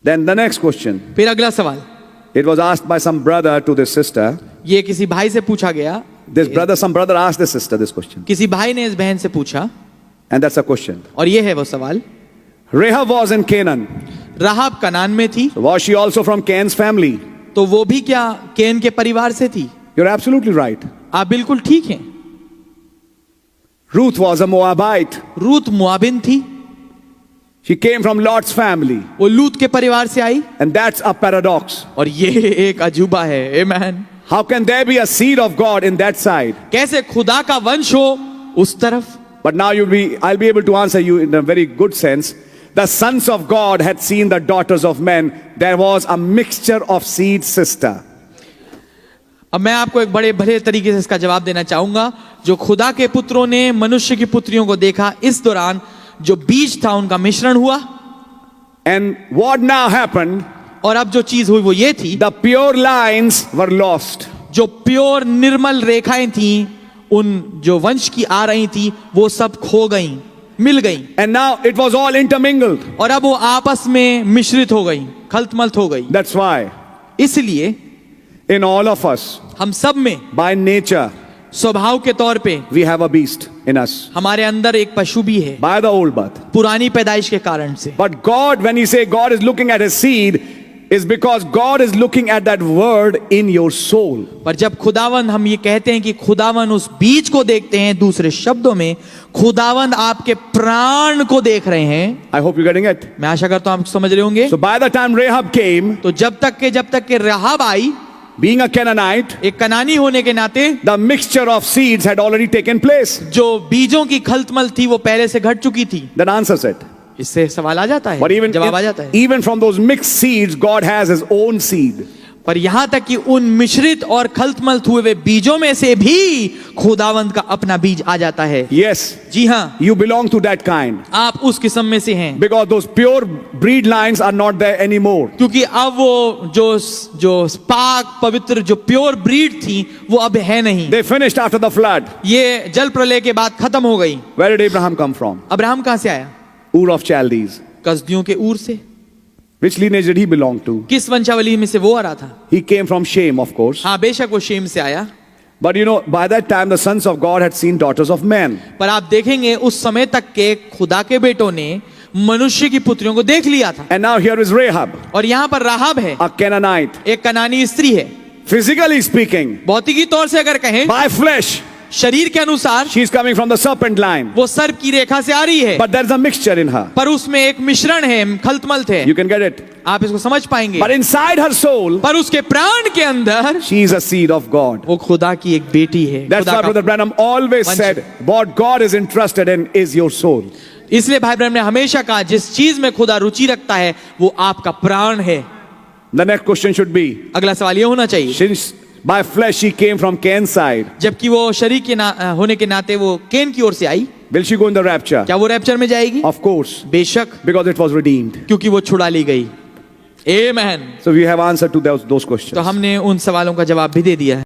Then the next question. फिर अगला सवाल, It was asked by some brother to this sister. ये किसी भाई से पूछा गया, Some brother asked this sister this question. किसी भाई ने इस बहन से पूछा, And that's a question. और ये है वो सवाल। Rahab was in Canaan. राहाब कनान में थी, So was she also from Cain's family? तो वो भी क्या केन के परिवार से थी? You're absolutely right. आप बिल्कुल ठीक हैं। Ruth was a Moabite. Ruth मुआबिन थी, She came from Lot's family. वो लूत के परिवार से आई, And that's a paradox. और ये एक अजूबा है। आमेन। How can there be a seed of God in that side? कैसे खुदा का वंश हो उस तरफ? But now I'll be able to answer you in a very good sense. The sons of God had seen the daughters of men. There was a mixture of seed, sister. अब मैं आपको एक बड़े भले तरीके से इसका जवाब देना चाहूंगा। जो खुदा के पुत्रों ने मनुष्य की पुत्रियों को देखा, इस दौरान जो बीज था उनका मिश्रण हुआ। And what now happened? और अब जो चीज हुई वो ये थी, The pure lines were lost. जो प्योर निर्मल रेखाएं थी, उन जो वंश की आ रही थी, वो सब खो गईं, मिल गईं। And now it was all intermingled. और अब वो आपस में मिश्रित हो गई, खलतमल्त हो गई। That's why इसलिए in all of us, हम सब में by nature, स्वभाव के तौर पे we have a beast in us. हमारे अंदर एक पशु भी है, By the old birth. पुरानी पैदाइश के कारण से। But God, when He say God is looking at His seed, is because God is looking at that word in your soul. पर जब खुदावन, हम ये कहते हैं कि खुदावन उस बीज को देखते हैं, दूसरे शब्दों में खुदावन आपके प्राण को देख रहे हैं। I hope you're getting it. मैं आशा करता हूं आप समझ रहे होंगे। So by the time Rahab came, तो जब तक के राहाब आई, being a Canaanite, एक कनानी होने के नाते the mixture of seeds had already taken place. जो बीजों की खलतमल थी वो पहले से घट चुकी थी। That answers it. इससे सवाल आ जाता But है, जवाब आ जाता है। even from those mixed seeds, God has His own seed. पर यहां तक कि उन मिश्रित और खलतमल्त हुए वे बीजों में से भी खुदावंत का अपना बीज आ जाता है। Yes, जी हाँ, you belong to that kind. आप उस किस्म में से हैं। Because those pure breed lines are not there anymore. क्योंकि अब वो जो पाक पवित्र जो प्योर ब्रीड थी वो अब है नहीं। They finished after the flood. ये जल प्रलय के बाद खत्म हो गई। Where did Abraham come from? Abraham कहां से आया? Ur of Chaldees. कसदियों के ऊर से। Which lineage did he belong to? किस वंशावली में से वो आ रहा था? He came from Shem, of course. हाँ, बेशक वो शेम से आया। But you know, by that time the sons of God had seen daughters of men. पर आप देखेंगे उस समय तक के खुदा के बेटों ने मनुष्य की पुत्रियों को देख लिया था। And now here is Rahab, और यहाँ पर राहाब है, a Canaanite. एक कनानी स्त्री है। Physically speaking, भौतिकी तौर से अगर कहें, by flesh, शरीर के अनुसार she is coming from the serpent line. वो सर्प की रेखा से आ रही है। But there is a mixture in her. पर उसमें एक मिश्रण है, खलतमल्त है। You can get it. आप इसको समझ पाएंगे। But inside her soul, पर उसके प्राण के अंदर she is a seed of God. वो खुदा की एक बेटी है। That's why Brother Branham always said, what God is interested in is your soul. इसलिए भाई ब्रह्म ने हमेशा कहा, जिस चीज में खुदा रुचि रखता है वो आपका प्राण है। The next question should be, अगला सवाल ये होना चाहिए, since by flesh she came from Cain's side, जबकि वो शरीर के होने के नाते वो केन की ओर से आई, will she go in the rapture? क्या वो रैप्चर में जाएगी? Of course, बेशक, because it was redeemed. क्योंकि वो छुड़ा ली गई। आमेन। So we have answered to those questions. तो हमने उन सवालों का जवाब भी दे दिया है।